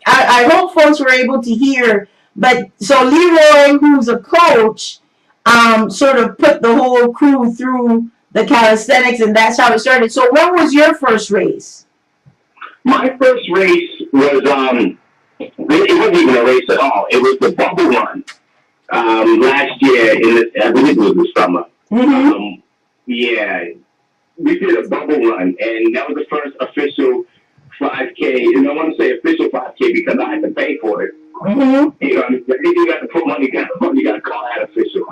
I hope folks were able to hear. But so Leroy, who's a coach, sort of put the whole crew through the calisthenics, and that's how it started. So when was your first race? My first race was it wasn't even a race at all. It was the bubble run last year I believe it was the summer. Mm-hmm. Yeah, we did a bubble run, and that was the first official 5K. And I want to say official 5K because I had to pay for it. Mm-hmm. You got to put money down. You got to call that official.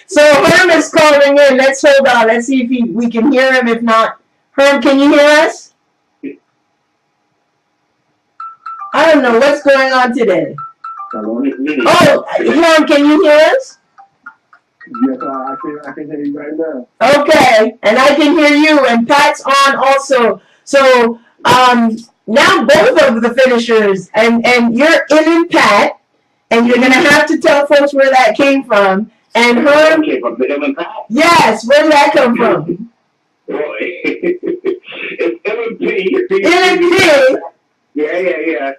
So Herm is calling in. Let's hold on. Let's see if we can hear him. If not, Herm, can you hear us? I don't know what's going on today. Oh, Herm, can you hear us? Yes, I can hear you right now. Okay, and I can hear you, and Pat's on also. So now both of the finishers, and you're in Pat, and you're gonna have to tell folks where that came from. And Herm, yes, where did that come from? It's LMP. LMP. Yeah.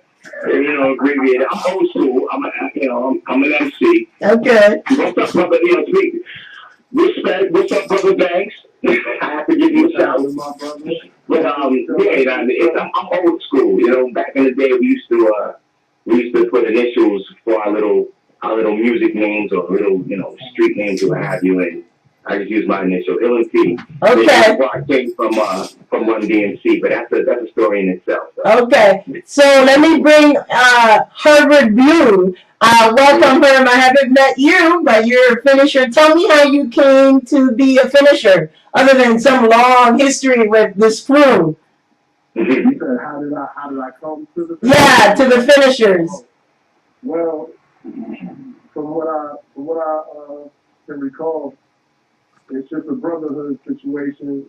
Abbreviated. I'm old school. I'm an MC. Okay. What's up, brother? Respect. What's up, brother Banks? I have to give you a shout. But I'm old school. Back in the day, we used to put initials for our little music names or little street names or what have you, and I just use my initial LMP. Okay. That's where I came from Run DMC, but that's a story in itself. So. Okay. So let me bring Harvard Blue. Welcome, Herm. I haven't met you, but you're a finisher. Tell me how you came to be a finisher, other than some long history with this crew. You said, how did I come to the finishers? Yeah, to the finishers. Well, from what I can recall, it's just a brotherhood situation.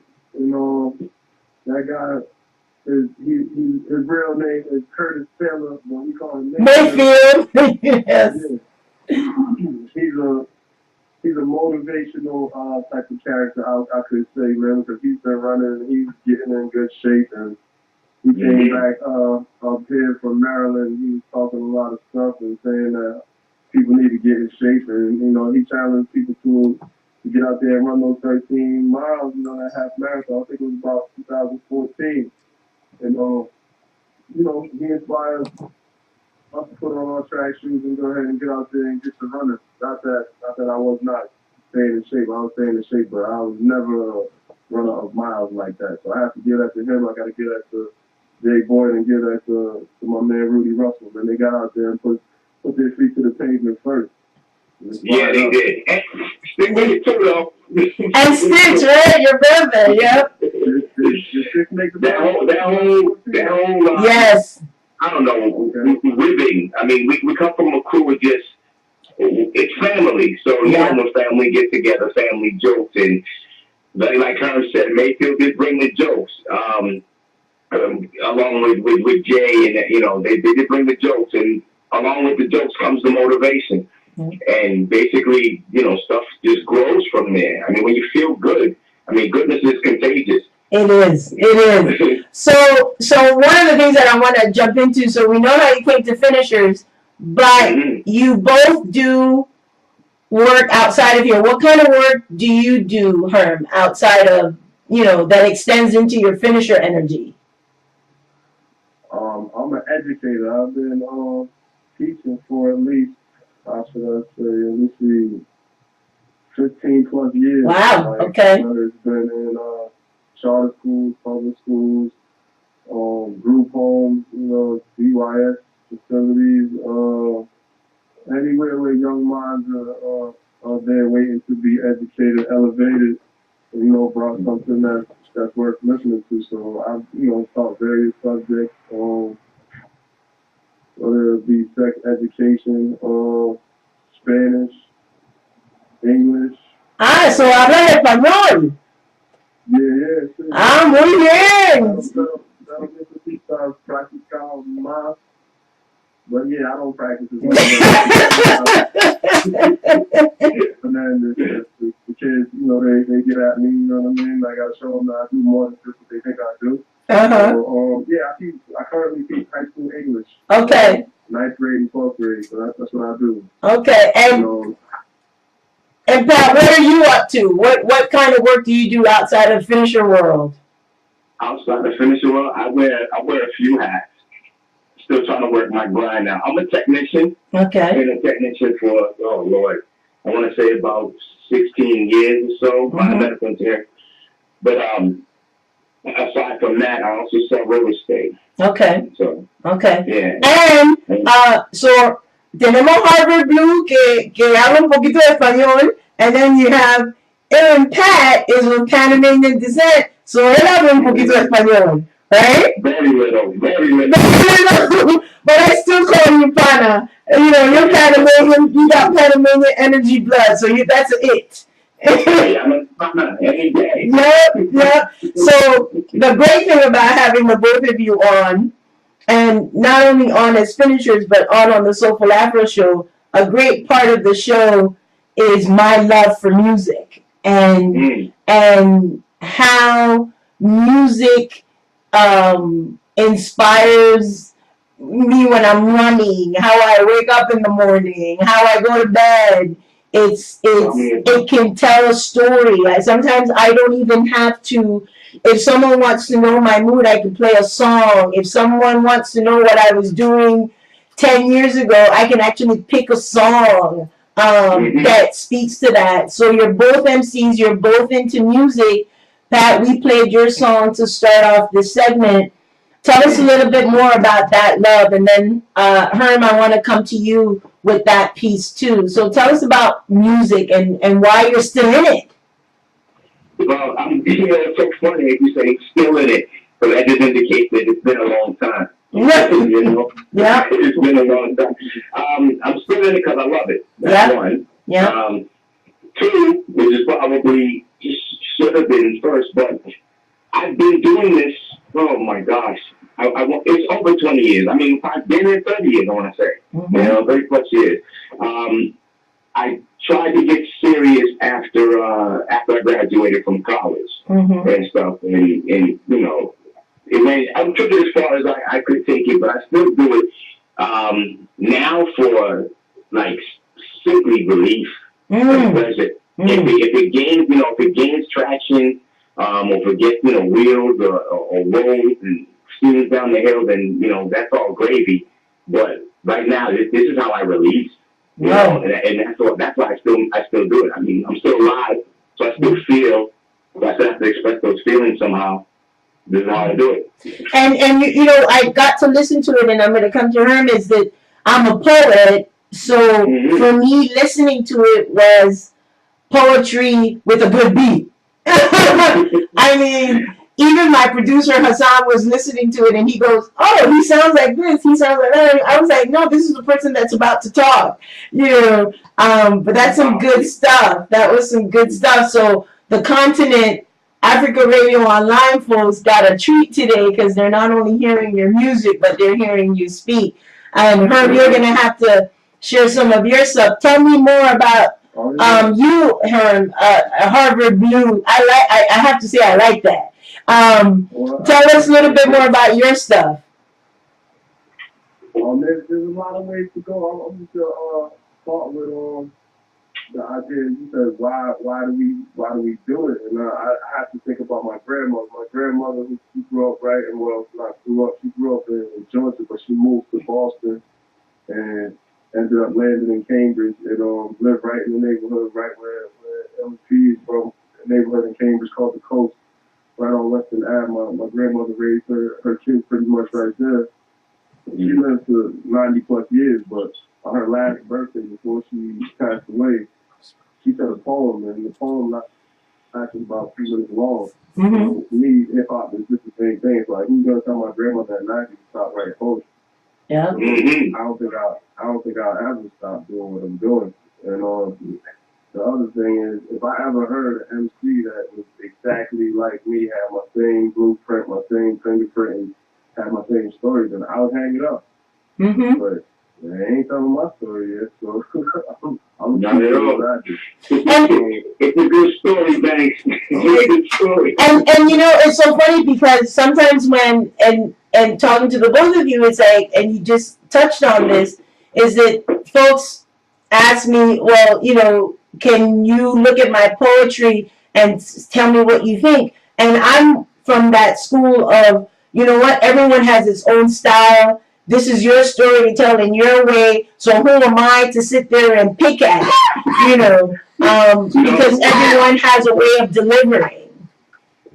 That guy his real name is Curtis Taylor, but we call him Mayfield. Yes. He's a motivational type of character, I could say, man, because he's been running, he's getting in good shape, and he came back up here from Maryland. He was talking a lot of stuff and saying that people need to get in shape, and he challenged people to get out there and run those 13 miles, that half marathon. I think it was about 2014. And he inspired us to put on our track shoes and go ahead and get out there and get to running. Not that I was not staying in shape. I was staying in shape, but I was never a runner of miles like that. So I have to give that to him. I got to give that to Jay Boyd and give that to my man Rudy Russell. And they got out there and put their feet to the pavement first. Yeah, they did. And Stick with it too, though. And Stitch, right? Your brother, yep. That whole yes. I don't know, ribbing. I mean, we come from a crew of just, it's family. So, when family get together, family jokes. And like Herm said, Mayfield did bring the jokes. Along with Jay, and, they did bring the jokes. And along with the jokes comes the motivation. And basically, stuff just grows from there. I mean, when you feel good, goodness is contagious. It is. So one of the things that I want to jump into, so we know how you came to finishers, but you both do work outside of here. What kind of work do you do, Herm, outside of, that extends into your finisher energy? I'm an educator. I've been teaching for at least, how should I say, 15 plus years. Wow, okay. It's been in charter schools, public schools, group homes, DYS facilities, anywhere where young minds are there waiting to be educated, elevated, brought something that's worth listening to. So I've, taught various subjects, whether it be sex education, Spanish, English. So hablas español. Yeah. Muy bien. That'll necesitar practicar más. But yeah, I don't practice as much. And then the kids, they get at me, I gotta show them that I do more than just what they think I do. Uh-huh. So, I currently teach high school English. Okay. 9th grade and 12th grade, so that's what I do. Okay. And Pat, what are you up to? What kind of work do you do outside of Finisher World? Outside of Finisher World, I wear a few hats. Still trying to work my grind now. I'm a technician. Okay. Been a technician for, oh Lord, I want to say about 16 years or so. My medical engineer. But aside from that, I also sell real estate. Okay. So, okay. Yeah. And so tenemos Harvard Blue que habla un poquito de español, and then you have Aaron Pat is of Panamanian descent, so él habla un poquito de español, right? Very little. But I still call you Pana. You know, you're Panamanian, you got Panamanian energy blood, so that's it. Hey, I'm a Pana every day. Yep. So the great thing about having the both of you on, and not only on as finishers, but on the Soulful Afro show, a great part of the show is my love for music and how music inspires me when I'm running, how I wake up in the morning, how I go to bed. It can tell a story. Sometimes I don't even have to. If someone wants to know my mood, I can play a song. If someone wants to know what I was doing 10 years ago, I can actually pick a song that speaks to that. So you're both MCs, you're both into music. Pat, we played your song to start off this segment. Tell us a little bit more about that love, and then Herm, I want to come to you with that piece too. So tell us about music and why you're still in it. Well, it's so funny if you say still in it, but that just indicates that it's been a long time. You know? Yeah. It's been a long time. I'm still in it because I love it. That's one. Yeah. Two, which is probably should have been first, but I've been doing this. Oh my gosh, it's over 20 years. I mean, I've been here 30 years. I want to say, 30+ years. I tried to get serious after I graduated from college and stuff, and you know, I took it as far as I could take it, but I still do it now for like simply relief and pleasure. If it gains traction, or if it gets wheels or rolls and steams down the hill, then that's all gravy. But right now, this is how I release. You know, and that's why I still do it. I mean, I'm still alive, so I still feel. I still have to express those feelings somehow. This is how I do it. And I got to listen to it, and I'm going to come to Herm. Is that I'm a poet, so for me, listening to it was poetry with a good beat. I mean, even my producer Hassan was listening to it, and he goes, "Oh, he sounds like this. He sounds like that." I was like, "No, this is the person that's about to talk." But that's some good stuff. That was some good stuff. So the continent, Africa Radio Online folks got a treat today because they're not only hearing your music, but they're hearing you speak. And Herm, you're gonna have to share some of your stuff. Tell me more about you, Herm, Harvard Blue. I have to say I like that. Tell us a little bit more about your stuff. There's a lot of ways to go. I'm just start with the idea. You said why do we do it? And I have to think about my grandmother. My grandmother, she grew up right, and she grew up in Georgia, but she moved to Boston and ended up landing in Cambridge and lived right in the neighborhood, right where LP is from, a neighborhood in Cambridge called the Coast, right on Western Ave. My grandmother raised her kids pretty much right there. She lived to 90+ years, but on her last birthday before she passed away, she said a poem, and the poem lasted about 3 minutes long. So for me, hip hop is just the same thing. It's like, who's gonna tell my grandmother at 90 to stop writing poetry? Yeah. I don't think I'll ever stop doing what I'm doing. And the other thing is, if I ever heard an MC that was exactly like me, had my same blueprint, my same fingerprint, and had my same story, then I would hang it up. But they ain't telling my story yet, so Not at all. That. It's a good story, Banks. It's a good story. And you know, it's so funny because sometimes when and talking to the both of you, it's like, and you just touched on this, is that folks ask me, well, you know, can you look at my poetry and tell me what you think? And I'm from that school of, you know what, everyone has its own style. This is your story to tell in your way. So who am I to sit there and pick at it? You know, because everyone has a way of delivering.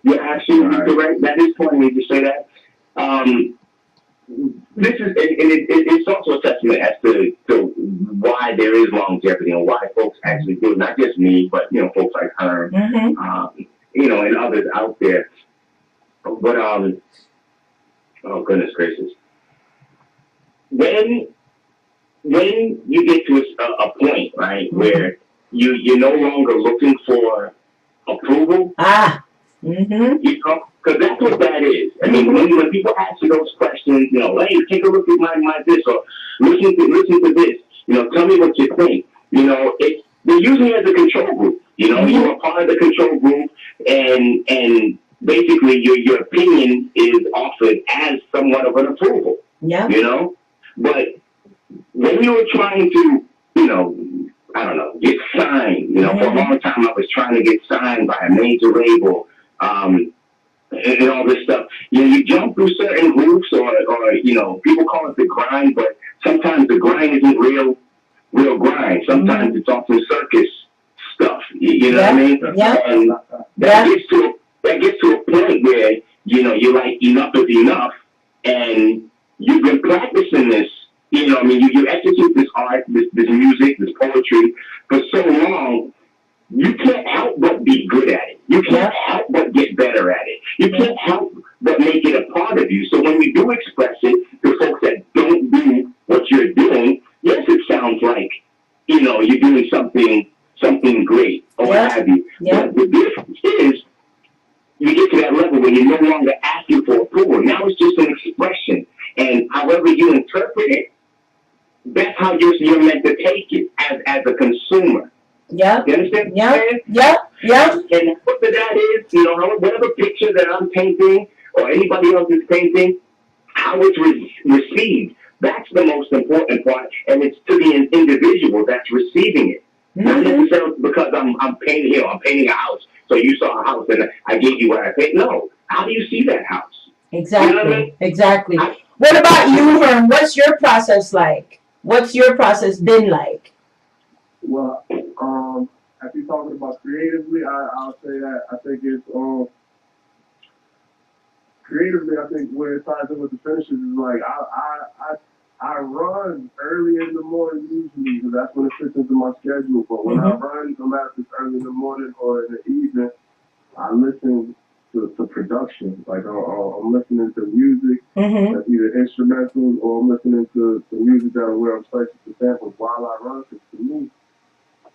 You're absolutely correct. That is funny to say that. This is, and it's also a testament as to why there is longevity and why folks actually do it. Not just me, but, you know, folks like her, you know, and others out there. But, oh, goodness gracious. When you get to a point, right, where you're no longer looking for approval, you know, because that's what that is. I mean, when people ask you those questions, you know, hey, take a look at my this, or listen to this, you know, tell me what you think. You know, they're using it as a control group. You know, you're a part of the control group, and basically your opinion is offered as somewhat of an approval. Yeah. You know, but when you were trying to, you know, I don't know, get signed, you know, for a long time I was trying to get signed by a major label, and all this stuff. You know, you jump through certain groups, or you know, people call it the grind, but sometimes the grind isn't real grind. Sometimes it's often circus stuff. You know what I mean? Yeah. And that gets to a point where, you know, you're like, enough is enough, and you've been practicing this. You know, I mean, you execute this art, this music, this poetry for so long. You can't help but be good at it. You can't help but get better at it. You can't help but make it a part of you. So when you do express it to folks that don't do what you're doing, yes, it sounds like, you know, you're doing something great or what have you. But the difference is, you get to that level where you're no longer asking for approval. Now it's just an expression. And however you interpret it, that's how you're meant to take it as a consumer. Yeah. You understand? Yeah. And what that is, you know, whatever picture that I'm painting or anybody else is painting, how it's received, that's the most important part. And it's to the individual that's receiving it. Not necessarily because I'm painting, you know, I'm painting a house. So you saw a house and I gave you what I painted. No. How do you see that house? Exactly. You know what I mean? Exactly. What about you, Vern? What's your process like? What's your process been like? Well, if you're talking about creatively, I'll say that I think it's creatively. I think where it ties in with the finishes is like I run early in the morning usually because that's when it fits into my schedule. But when I run, no matter if it's early in the morning or in the evening, I listen to production. Like I'm listening to music that's either instrumental or I'm listening to music that where I'm searching for samples while I run. Because to me,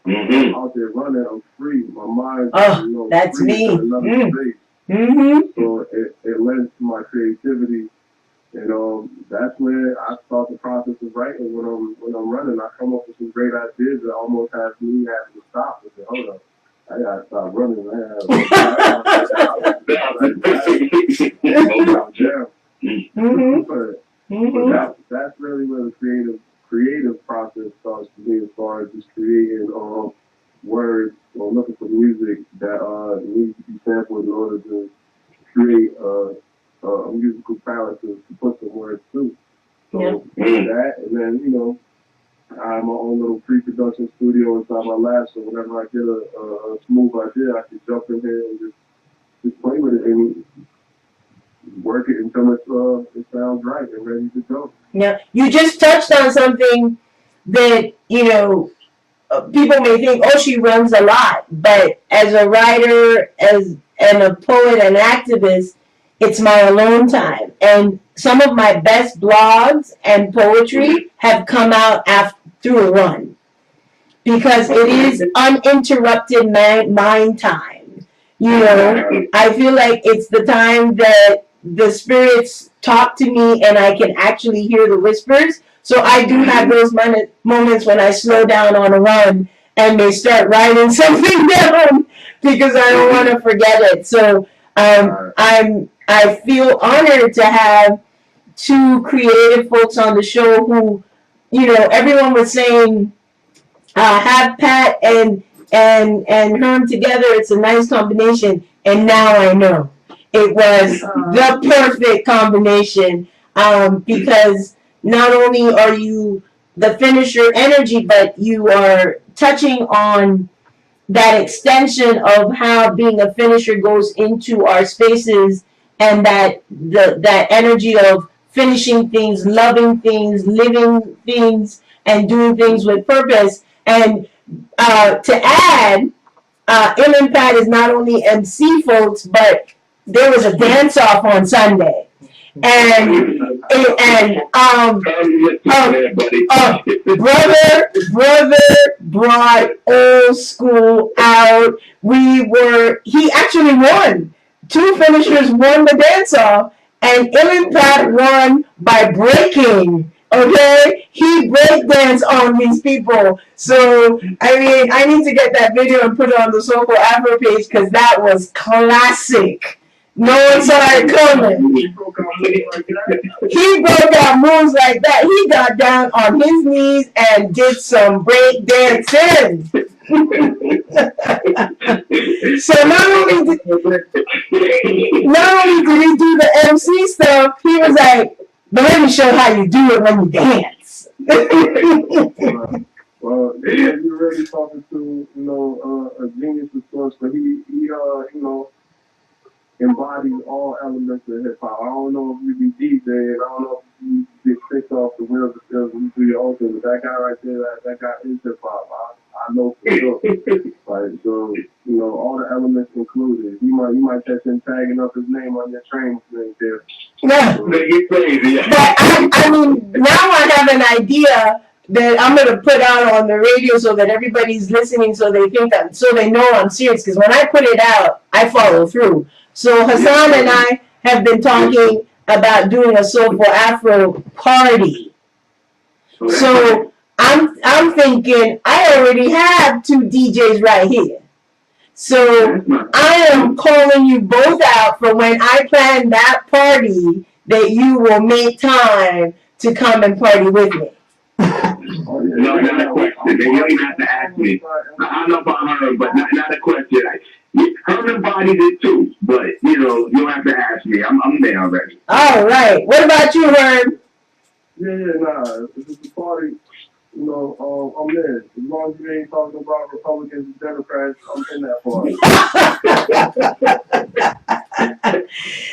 I'm out there running, I'm free. My mind, you know, that's free me. in another space. So it lends to my creativity. And that's where I start the process of writing when I'm running. I come up with some great ideas that almost has me having to stop and say, hold up, I gotta stop running. But that's really where the creative process starts for me, as far as just creating words or looking for music that needs to be sampled in order to create a musical palette to put some words to. So that, and then, you know, I have my own little pre-production studio inside my lab, so whenever I get a smooth idea, I can jump in here and just play with it and work it until it sounds right and ready to go. Yeah, you just touched on something that, you know, people may think, oh, she runs a lot, but as a writer, and a poet and activist, it's my alone time. And some of my best blogs and poetry have come out through a run. Because it is uninterrupted mind time. You know, I feel like it's the time that the spirits talk to me and I can actually hear the whispers. So I do have those moments when I slow down on a run and they start writing something down because I don't want to forget it. So I feel honored to have two creative folks on the show who, everyone was saying, have Pat and Herm together. It's a nice combination, and now I know it was the perfect combination, because not only are you the finisher energy, but you are touching on that extension of how being a finisher goes into our spaces, and that energy of finishing things, loving things, living things, and doing things with purpose. And to add, Ill Pat is not only MC, folks, but there was a dance off on Sunday, and brother brought old school out. He actually won. Two finishers won the dance off, and Ill Pat won by breaking. Okay, he break dance on these people. So I need to get that video and put it on the Soulful Afro page because that was classic. No one saw it coming. He broke out moves like that. He got down on his knees and did some break dancing. So not only did he do the MC stuff, he was like, but let me show how you do it when you dance. Well, you're really talking to, a genius of sorts, but he embodies all elements of hip hop. I don't know if you be DJing, I don't know if you get kicked off the wheels of you do your own thing, but that guy right there, that guy is hip hop. I know for sure. Like, so, all the elements included. You might catch him tagging up his name on your train thing there. Yeah. You're crazy. But I mean, now I have an idea that I'm gonna put out on the radio so that everybody's listening, so they know I'm serious. Because when I put it out, I follow through. So Hassan and I have been talking about doing a Soulful Afro party. So I'm thinking I already have two DJs right here. So I am calling you both out for when I plan that party, that you will make time to come and party with me. No, not a question. You don't even have to ask me. I don't know about her, but not a question. Her embodies it too, but you don't have to ask me. I'm there already. All right. What about you, Herb? Yeah, if it's a party, I'm there. As long as you ain't talking about Republicans and Democrats, I'm in that party.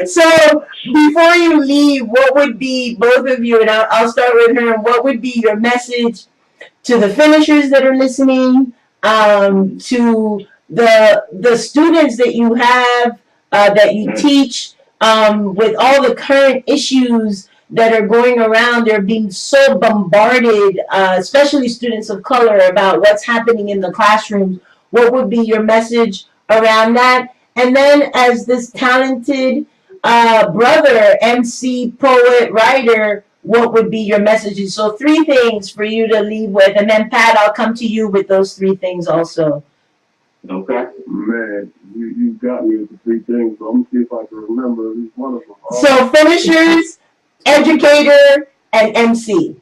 So before you leave, what would be, both of you, and I'll start with her, what would be your message to the finishers that are listening, to the students that you have, that you teach, with all the current issues that are going around? They're being so bombarded, especially students of color, about what's happening in the classrooms. What would be your message around that? And then, as this talented brother, MC, poet, writer, what would be your messages? So 3 things for you to leave with, and then Pat, I'll come to you with those 3 things also. Okay. Man, you got me with the 3 things, so I'm gonna see if I can remember at least one of them. So finishers, educator, and MC.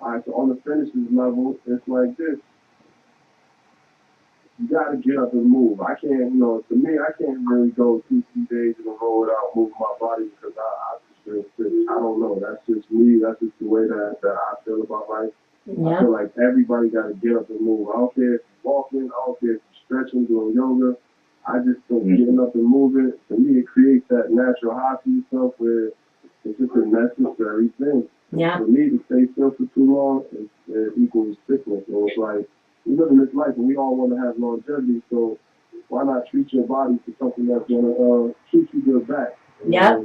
Alright, so on the finishers level, it's like this. You gotta get up and move. I can't, to me, I can't really go 2-3 days in a row without moving my body because I just feel sick. I don't know. That's just me. That's just the way that I feel about life. Yeah. I feel like everybody gotta get up and move. I don't care if you're walking, I don't care if you're stretching, doing yoga. I just think getting up and moving, to me, it creates that natural high for yourself where it's just a necessary thing. Yeah. For me, to stay still for too long, it equals sickness. So it's like, we live in this life and we all want to have longevity, so why not treat your body to something that's going to treat you good back? Yeah.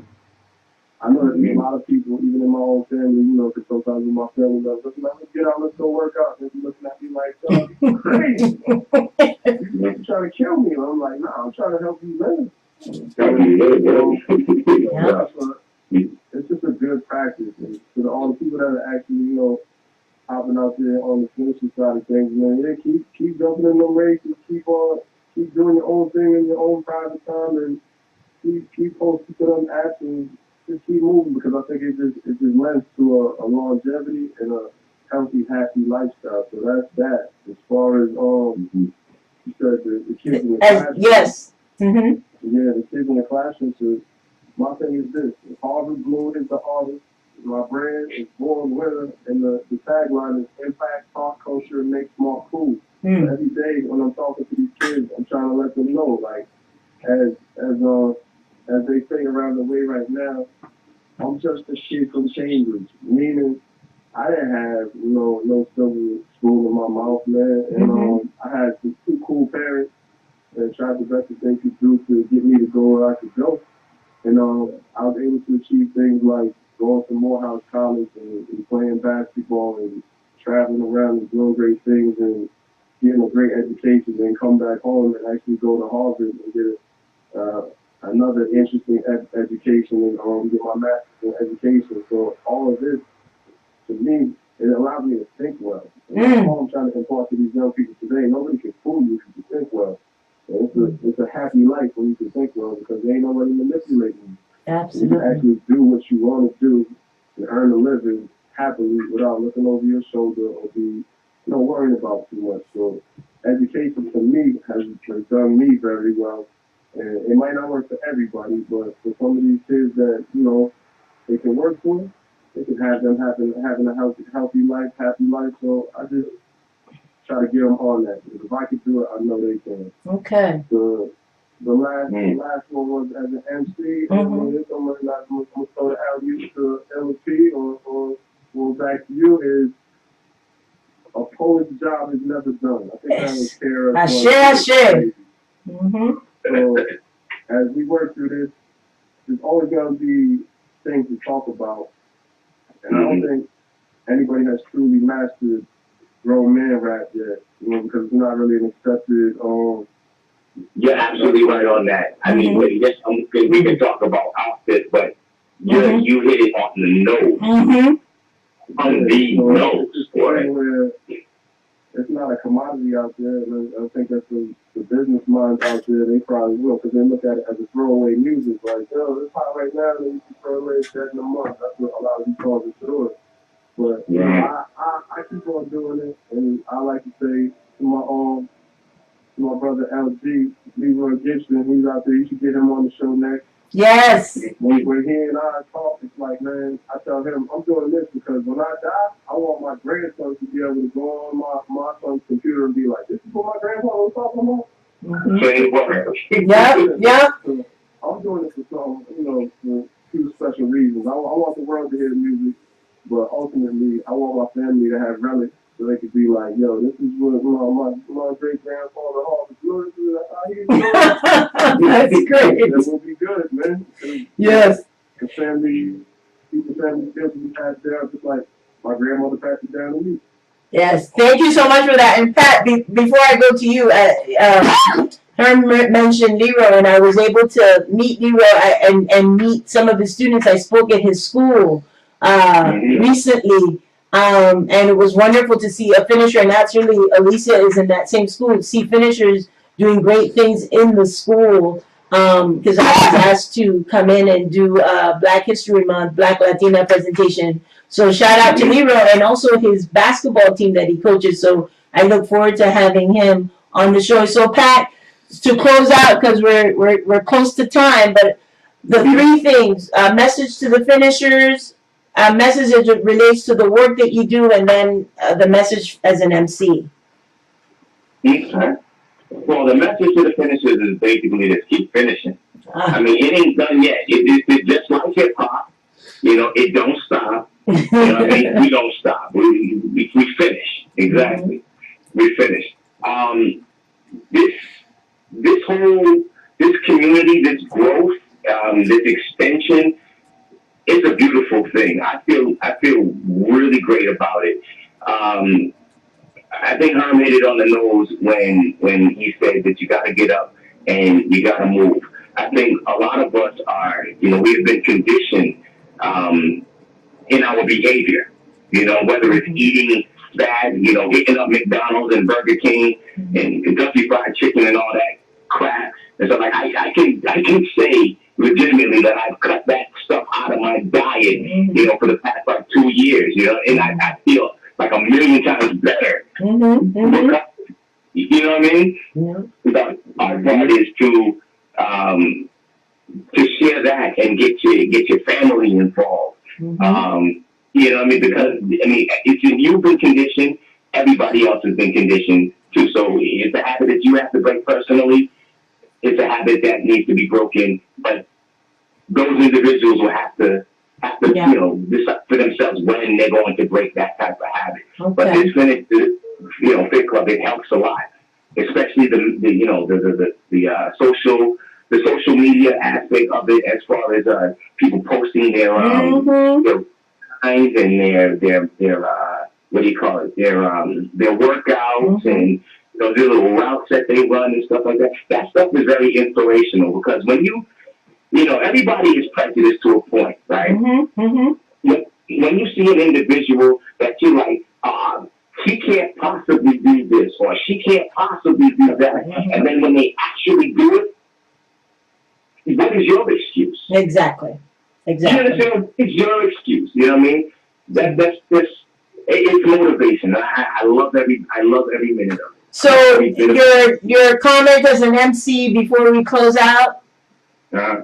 I know there's a lot of people, even in my own family, because sometimes in my family, they're looking at me, get out, let's go work out. They're looking at me like, oh, you're crazy. You're trying to kill me. And I'm like, nah, I'm trying to help you live. It's just a good practice. And to all the people that are actually, hopping out there on the finishing side of things, man. Yeah, keep jumping in them races, keep doing your own thing in your own private time, and keep posting to them apps and just keep moving because I think it just lends to a longevity and a healthy, happy lifestyle. So that's that. As far as you said the kids in the classroom. Yes. Mm-hmm. Yeah, the kids in the classroom. So my thing is this: Harvard Blue is the artist. My brand is born winner, and the tagline is impact pop culture and make smart food. Mm. So every day when I'm talking to these kids, I'm trying to let them know, like, as they say around the way right now, I'm just a kid from Cambridge. Meaning, I didn't have, no silver spoon in my mouth, man. And I had two cool parents that tried the best that they could do to get me to go where I could go. And I was able to achieve things like going to Morehouse College and playing basketball and traveling around and doing great things and getting a great education, and come back home and actually go to Harvard and get another interesting education and get my master's in education. So all of this, to me, it allowed me to think well. And that's all I'm trying to impart to these young people today. Nobody can fool you if you can think well. And it's a happy life when you can think well because there ain't nobody manipulating you. Absolutely. You can actually do what you want to do and earn a living happily without looking over your shoulder or be worrying about too much. So education for me has done me very well. And it might not work for everybody, but for some of these kids that, they can work for, they can have them having a healthy life, happy life. So I just try to get them on that. Because if I could do it, I know they can. Okay. The last one was as an MC. I'm going to throw the alley to LP or back to you is a poet's job is never done. I think that was Kara. I share. Mm-hmm. So as we work through this, there's always going to be things to talk about. And I don't think anybody has truly mastered grown man rap yet, because it's not really an accepted. You're absolutely right on that. I mean, we can talk about outfits, but you hit it on the nose. Mm-hmm. On the nose, where it's not a commodity out there, and I think that's the business minds out there. They probably will, because they look at it as a throwaway music. Like, it's hot right now, and you can throw away that in a month. That's what a lot of these songs are doing. But I keep on doing it, and I like to say to my brother LG, Leroy Gibson, he's out there. You should get him on the show next. Yes. When he and I talk, it's like, man, I tell him, I'm doing this because when I die, I want my grandson to be able to go on my son's computer and be like, this is what my grandpa was talking about. Yeah. So I'm doing it for some, for two special reasons. I want the world to hear the music, but ultimately, I want my family to have relics so they could be like, yo, this is what my great grandfather Hall was doing. That's how he was doing. That's great. That will be good, man. Yes. The family skills will be passed down just like my grandmother passed it down to me. Yes. Thank you so much for that. And Pat, before I go to you, Herm mentioned Leroy, and I was able to meet Leroy and meet some of his students. I spoke at his school recently. And it was wonderful to see a finisher, and actually Alicia is in that same school, see finishers doing great things in the school, because I was asked to come in and do Black History Month, Black Latina presentation. So shout out to Leroy and also his basketball team that he coaches. So I look forward to having him on the show. So Pat, to close out, because we're close to time, but the three things, message to the finishers, a message as it relates to the work that you do, and then the message as an MC. Okay. Well, the message to the finishers is basically to keep finishing. I mean, it ain't done yet. It's just like hip hop. It don't stop. What I mean? We don't stop. We finish. Exactly. We finish. This community, this growth, this extension, it's a beautiful thing. I feel really great about it. I think Herm hit it on the nose when he said that you got to get up and you got to move. I think a lot of us are, we have been conditioned in our behavior. Whether it's eating bad, you know, hitting up McDonald's and Burger King and Kentucky Fried Chicken and all that crap. And so, like, I can say legitimately that I've cut that stuff out of my diet, you know, for the past like 2 years, you know, and I feel like a million times better. Because, you know what I mean? But our part is to share that and get your family involved. You know what I mean? Because if you've been conditioned, everybody else has been conditioned too. So it's a habit that you have to break personally. It's a habit that needs to be broken, but those individuals will have to you know, decide for themselves when they're going to break that type of habit. But this Fit Club, it helps a lot, especially the you know the social media aspect of it, as far as people posting their signs and their what do you call it, their workouts and you know, the little routes that they run and stuff like that. That stuff is very inspirational, because when you know, everybody is prejudiced to a point, right? When you see an individual that you're like, he can't possibly do this, or she can't possibly do that, and then when they actually do it, what is your excuse? Exactly. You understand? It's your excuse. You know what I mean? It's motivation. I love every minute of it. So your comment as an MC before we close out? As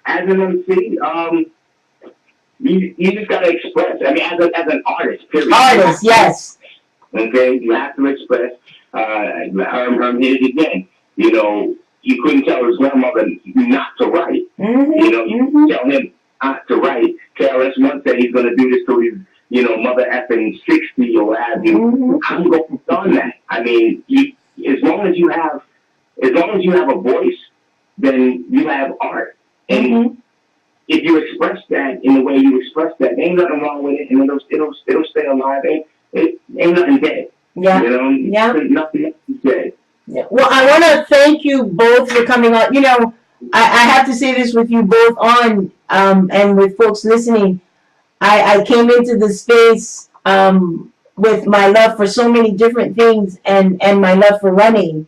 an MC, you just gotta express. I mean, as an artist, period. Artist, yes. Okay, you have to express. Herm hit it again. You know, you couldn't tell his grandmother not to write. You know, you tell him not to write. KRS One said he's gonna do this till he's, you know, mother effing 60 or what have you. I'm going on that. I mean, as long as you have a voice, then you have art. And if you express that in the way you express that, ain't nothing wrong with it, and it'll stay alive. Ain't nothing dead. Yeah. You know, nothing dead. Yeah. Well, I want to thank you both for coming on. You know, I have to say this with you both on, and with folks listening. I came into the space with my love for so many different things, and my love for running,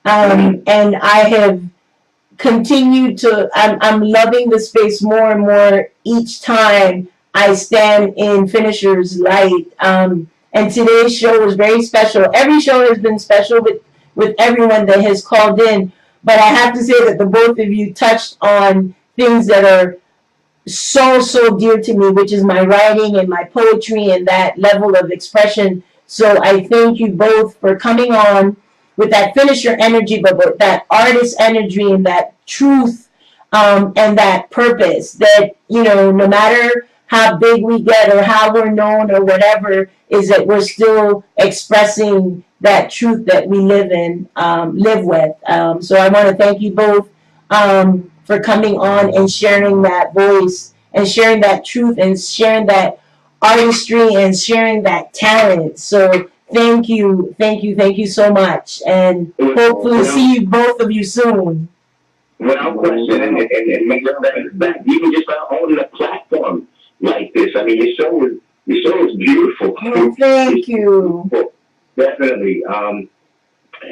and I have continued to. I'm loving the space more and more each time I stand in Finisher's light. And today's show was very special. Every show has been special with everyone that has called in, but I have to say that the both of you touched on things that are so dear to me, which is my writing and my poetry and that level of expression. So I thank you both for coming on with that Finisher energy, but with that artist energy and that truth, and that purpose that, you know, no matter how big we get or how we're known or whatever, is that we're still expressing that truth that we live with. So I want to thank you both for coming on and sharing that voice and sharing that truth and sharing that artistry and sharing that talent. So thank you so much, and hopefully see you both of you soon. Without question, and make sure that it's back. Even just owning a platform like this. I mean, your show is beautiful. Oh, thank you. Definitely.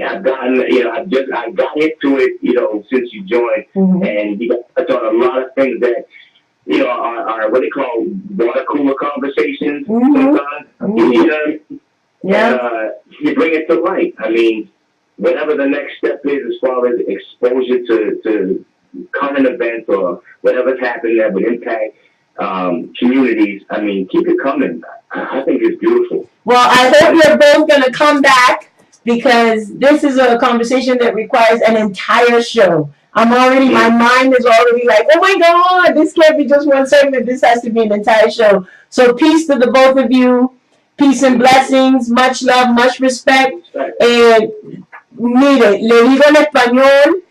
I've gotten, you know, I got into it, you know, since you joined, and you got touch on a lot of things that, you know, are what they call water cooler conversations sometimes. You know, and you bring it to light. I mean, whatever the next step is as far as exposure to current events or whatever's happening that would impact communities, I mean, keep it coming. I think it's beautiful. Well, I hope you're both going to come back, because this is a conversation that requires an entire show. My mind is already like, oh my God, this can't be just one segment. This has to be an entire show. So peace to the both of you. Peace and blessings. Much love, much respect. Mire, le digo en español,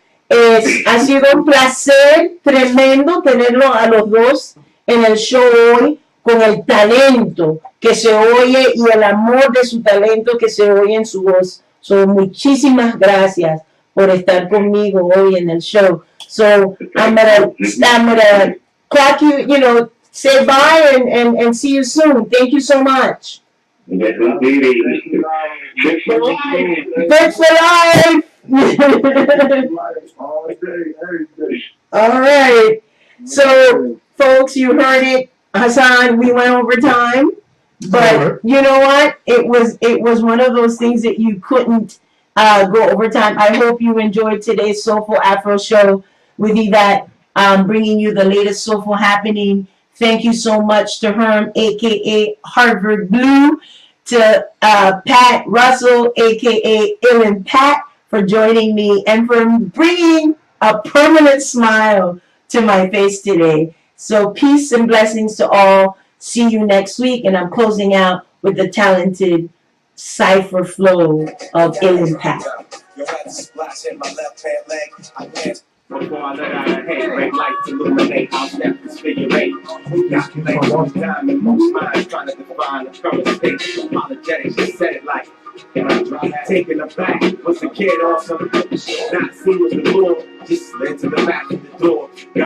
ha sido un placer tremendo tenerlo a los dos en el show hoy, con el talento que se oye y el amor de su talento que se oye en su voz. So, muchísimas gracias por estar conmigo hoy en el show. So, I'm gonna clock you, you know, say bye and see you soon. Thank you so much. Yes, indeed. Fix for life. Fix for life. All day, every day. All right. So, folks, you heard it. Hassan, we went over time, but you know what? It was one of those things that you couldn't go over time. I hope you enjoyed today's Soulful Afro show with Yvette, bringing you the latest soulful happening. Thank you so much to Herm, aka Harvard Blue, to Pat Russell, aka Illin Pat, for joining me and for bringing a permanent smile to my face today. So peace and blessings to all. See you next week. And I'm closing out with the talented cipher flow of Illin Pat. Before I let out a head, red lights illuminate, I'll step this figure eight. We got collections time in most minds trying to define the current state. Apologetics, just said it like, taken aback, was the kid awesome? Not see was the Lord, just slid to the back of the door.